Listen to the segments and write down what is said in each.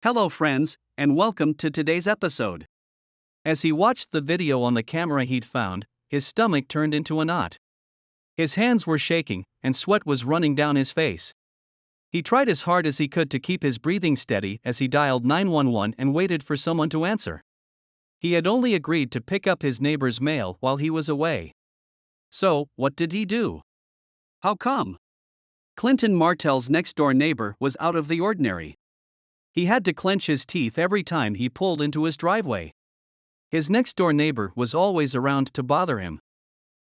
Hello, friends, and welcome to today's episode. As he watched the video on the camera he'd found, his stomach turned into a knot. His hands were shaking, and sweat was running down his face. He tried as hard as he could to keep his breathing steady as he dialed 911 and waited for someone to answer. He had only agreed to pick up his neighbor's mail while he was away. So, what did he do? How come? Clinton Martell's next-door neighbor was out of the ordinary. He had to clench his teeth every time he pulled into his driveway. His next-door neighbor was always around to bother him.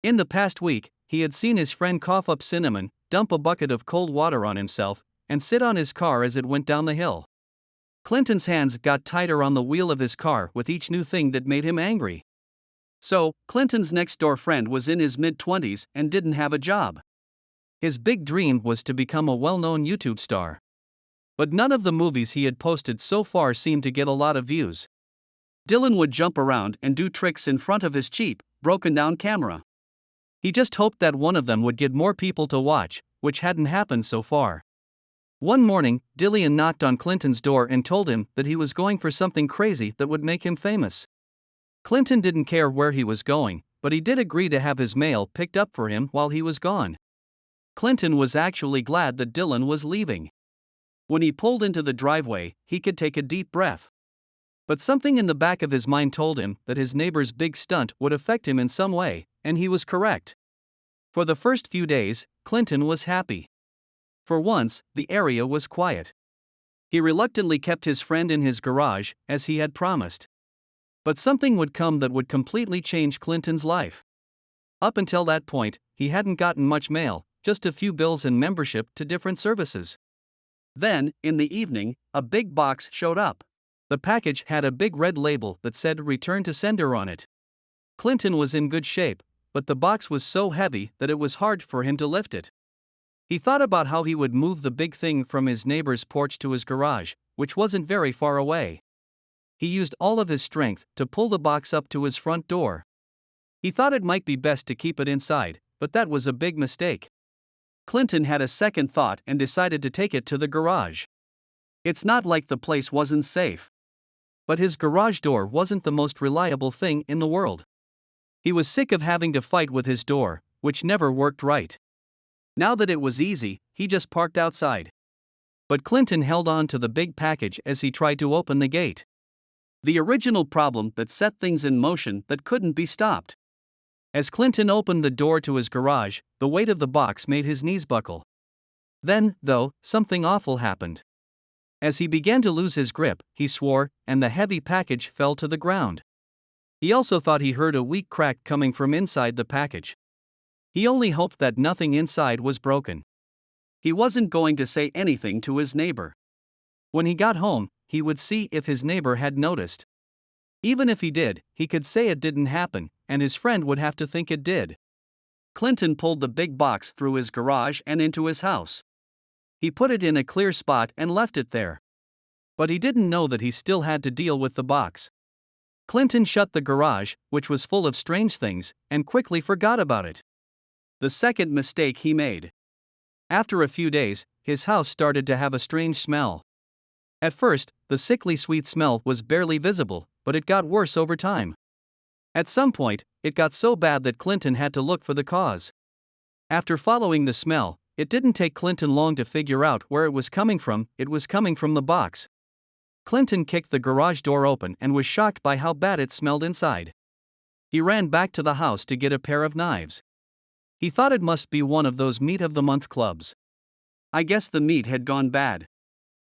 In the past week, he had seen his friend cough up cinnamon, dump a bucket of cold water on himself, and sit on his car as it went down the hill. Clinton's hands got tighter on the wheel of his car with each new thing that made him angry. So, Clinton's next-door friend was in his mid-20s and didn't have a job. His big dream was to become a well-known YouTube star. But none of the movies he had posted so far seemed to get a lot of views. Dylan would jump around and do tricks in front of his cheap, broken-down camera. He just hoped that one of them would get more people to watch, which hadn't happened so far. One morning, Dylan knocked on Clinton's door and told him that he was going for something crazy that would make him famous. Clinton didn't care where he was going, but he did agree to have his mail picked up for him while he was gone. Clinton was actually glad that Dylan was leaving. When he pulled into the driveway, he could take a deep breath. But something in the back of his mind told him that his neighbor's big stunt would affect him in some way, and he was correct. For the first few days, Clinton was happy. For once, the area was quiet. He reluctantly kept his friend in his garage, as he had promised. But something would come that would completely change Clinton's life. Up until that point, he hadn't gotten much mail, just a few bills and membership to different services. Then, in the evening, a big box showed up. The package had a big red label that said "Return to Sender" on it. Clinton was in good shape, but the box was so heavy that it was hard for him to lift it. He thought about how he would move the big thing from his neighbor's porch to his garage, which wasn't very far away. He used all of his strength to pull the box up to his front door. He thought it might be best to keep it inside, but that was a big mistake. Clinton had a second thought and decided to take it to the garage. It's not like the place wasn't safe. But his garage door wasn't the most reliable thing in the world. He was sick of having to fight with his door, which never worked right. Now that it was easy, he just parked outside. But Clinton held on to the big package as he tried to open the gate. The original problem that set things in motion that couldn't be stopped. As Clinton opened the door to his garage, the weight of the box made his knees buckle. Then, though, something awful happened. As he began to lose his grip, he swore, and the heavy package fell to the ground. He also thought he heard a weak crack coming from inside the package. He only hoped that nothing inside was broken. He wasn't going to say anything to his neighbor. When he got home, he would see if his neighbor had noticed. Even if he did, he could say it didn't happen, and his friend would have to think it did. Clinton pulled the big box through his garage and into his house. He put it in a clear spot and left it there. But he didn't know that he still had to deal with the box. Clinton shut the garage, which was full of strange things, and quickly forgot about it. The second mistake he made. After a few days, his house started to have a strange smell. At first, the sickly sweet smell was barely visible, but it got worse over time. At some point, it got so bad that Clinton had to look for the cause. After following the smell, it didn't take Clinton long to figure out where it was coming from the box. Clinton kicked the garage door open and was shocked by how bad it smelled inside. He ran back to the house to get a pair of knives. He thought it must be one of those meat of the month clubs. I guess the meat had gone bad.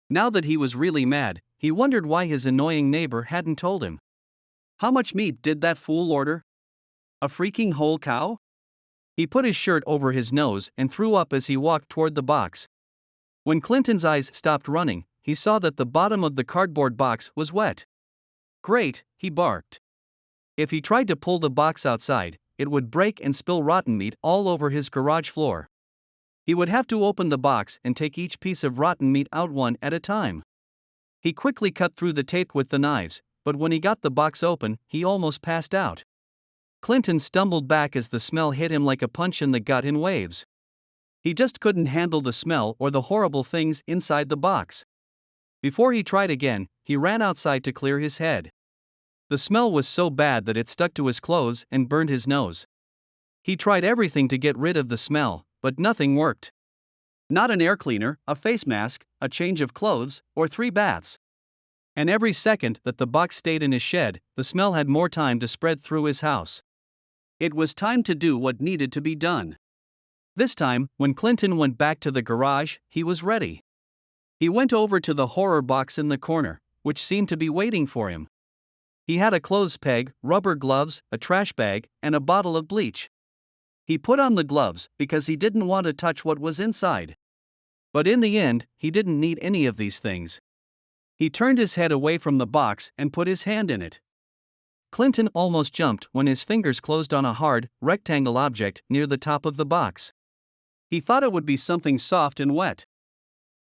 Now that he was really mad, he wondered why his annoying neighbor hadn't told him. How much meat did that fool order? A freaking whole cow? He put his shirt over his nose and threw up as he walked toward the box. When Clinton's eyes stopped running, he saw that the bottom of the cardboard box was wet. Great, he barked. If he tried to pull the box outside, it would break and spill rotten meat all over his garage floor. He would have to open the box and take each piece of rotten meat out one at a time. He quickly cut through the tape with the knives, but when he got the box open, he almost passed out. Clinton stumbled back as the smell hit him like a punch in the gut in waves. He just couldn't handle the smell or the horrible things inside the box. Before he tried again, he ran outside to clear his head. The smell was so bad that it stuck to his clothes and burned his nose. He tried everything to get rid of the smell, but nothing worked. Not an air cleaner, a face mask, a change of clothes, or 3 baths. And every second that the box stayed in his shed, the smell had more time to spread through his house. It was time to do what needed to be done. This time, when Clinton went back to the garage, he was ready. He went over to the horror box in the corner, which seemed to be waiting for him. He had a clothes peg, rubber gloves, a trash bag, and a bottle of bleach. He put on the gloves because he didn't want to touch what was inside. But in the end, he didn't need any of these things. He turned his head away from the box and put his hand in it. Clinton almost jumped when his fingers closed on a hard, rectangle object near the top of the box. He thought it would be something soft and wet.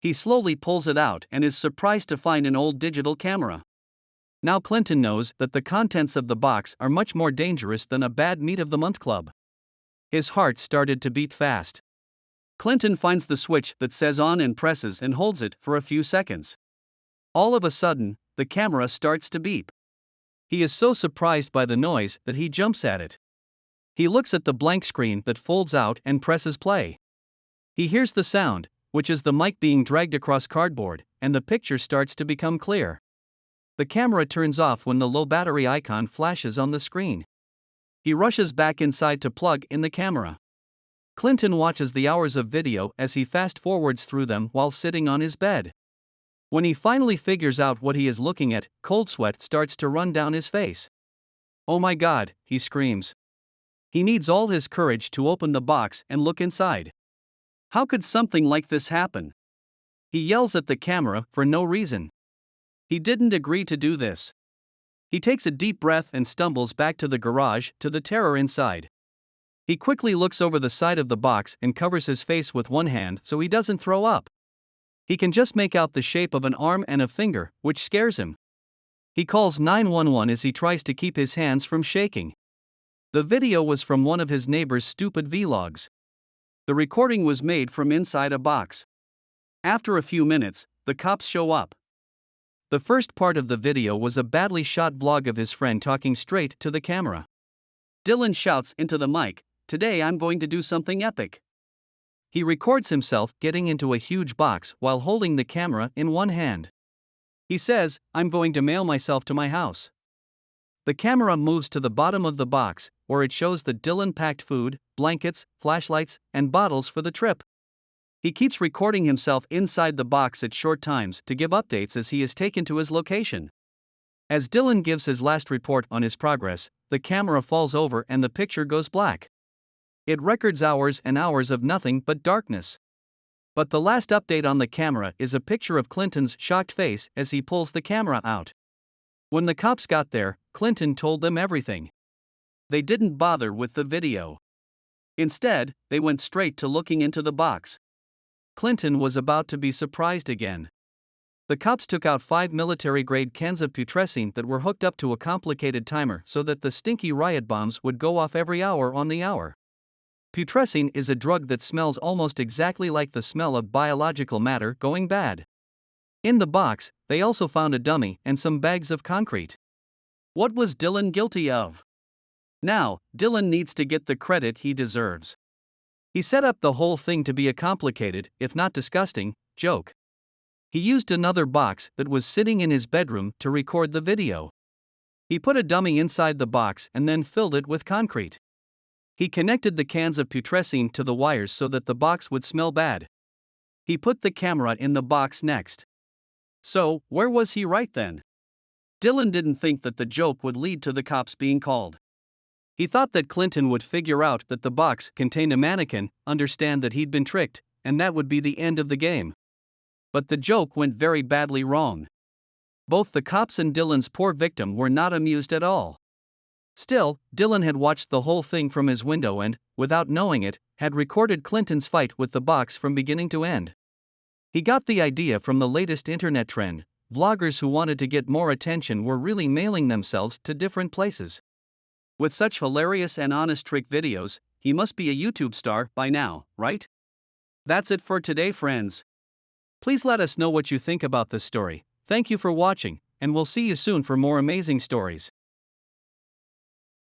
He slowly pulls it out and is surprised to find an old digital camera. Now Clinton knows that the contents of the box are much more dangerous than a bad meat of the month club. His heart started to beat fast. Clinton finds the switch that says on and presses and holds it for a few seconds. All of a sudden, the camera starts to beep. He is so surprised by the noise that he jumps at it. He looks at the blank screen that folds out and presses play. He hears the sound, which is the mic being dragged across cardboard, and the picture starts to become clear. The camera turns off when the low battery icon flashes on the screen. He rushes back inside to plug in the camera. Clinton watches the hours of video as he fast forwards through them while sitting on his bed. When he finally figures out what he is looking at, cold sweat starts to run down his face. "Oh my God," he screams. He needs all his courage to open the box and look inside. How could something like this happen? He yells at the camera for no reason. He didn't agree to do this. He takes a deep breath and stumbles back to the garage to the terror inside. He quickly looks over the side of the box and covers his face with one hand so he doesn't throw up. He can just make out the shape of an arm and a finger, which scares him. He calls 911 as he tries to keep his hands from shaking. The video was from one of his neighbor's stupid vlogs. The recording was made from inside a box. After a few minutes, the cops show up. The first part of the video was a badly shot vlog of his friend talking straight to the camera. Dylan shouts into the mic, "Today I'm going to do something epic." He records himself getting into a huge box while holding the camera in one hand. He says, "I'm going to mail myself to my house." The camera moves to the bottom of the box, where it shows that Dylan packed food, blankets, flashlights, and bottles for the trip. He keeps recording himself inside the box at short times to give updates as he is taken to his location. As Dylan gives his last report on his progress, the camera falls over and the picture goes black. It records hours and hours of nothing but darkness. But the last update on the camera is a picture of Clinton's shocked face as he pulls the camera out. When the cops got there, Clinton told them everything. They didn't bother with the video. Instead, they went straight to looking into the box. Clinton was about to be surprised again. The cops took out 5 military-grade cans of putrescine that were hooked up to a complicated timer so that the stinky riot bombs would go off every hour on the hour. Putrescine is a drug that smells almost exactly like the smell of biological matter going bad. In the box, they also found a dummy and some bags of concrete. What was Dylan guilty of? Now, Dylan needs to get the credit he deserves. He set up the whole thing to be a complicated, if not disgusting, joke. He used another box that was sitting in his bedroom to record the video. He put a dummy inside the box and then filled it with concrete. He connected the cans of putrescine to the wires so that the box would smell bad. He put the camera in the box next. So, where was he right then? Dylan didn't think that the joke would lead to the cops being called. He thought that Clinton would figure out that the box contained a mannequin, understand that he'd been tricked, and that would be the end of the game. But the joke went very badly wrong. Both the cops and Dylan's poor victim were not amused at all. Still, Dylan had watched the whole thing from his window and, without knowing it, had recorded Clinton's fight with the box from beginning to end. He got the idea from the latest internet trend. Vloggers who wanted to get more attention were really mailing themselves to different places. With such hilarious and honest trick videos, he must be a YouTube star by now, right? That's it for today, friends. Please let us know what you think about this story. Thank you for watching, and we'll see you soon for more amazing stories.